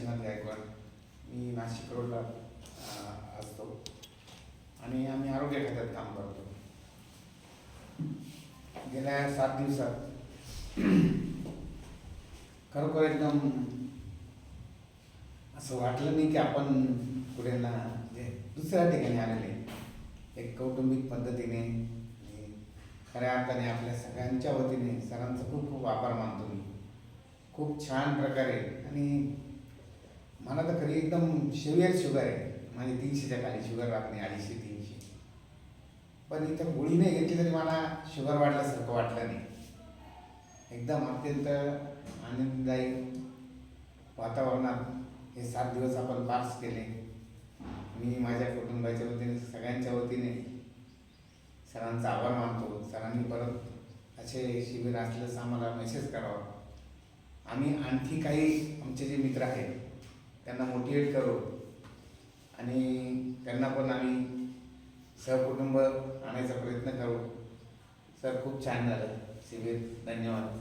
काशीनाथ गायकवाड. मी नाशिक रोडला असतो आणि आम्ही आरोग्य खात्यात काम करतो. गेल्या 7 दिवसात खरोखर एकदम असं वाटलं नाही की आपण कुठे ना म्हणजे दुसऱ्या ठिकाणी आलेले. एक कौटुंबिक पद्धतीने आणि खऱ्या अर्थाने आपल्या सगळ्यांच्या वतीने सरांचं खूप खूप आभार मानतो मी. खूप छान प्रकारे. आणि मला तर खरी एकदम सिव्हिअर शुगर आहे. माझी 300च्या खाली शुगर राहत नाही, 250-300. पण इथं गोळी नाही घेतली तरी मला शुगर वाढल्यासारखं वाटलं नाही. एकदम अत्यंत आनंददायी वातावरणात हे 7 दिवस आपण पास केले. मी माझ्या कुटुंबाच्या वतीने सगळ्यांच्या वतीने सरांचा आभार मानतो. सरांनी परत असे शिबिर असल्यास आम्हाला मेसेज करावा. आम्ही आणखी काही आमचे जे मित्र आहेत त्यांना मोटिवेट करू आणि त्यांना पण आम्ही सहकुटुंब आणायचा प्रयत्न करू. सर खूप छान झालं शिबिर. धन्यवाद.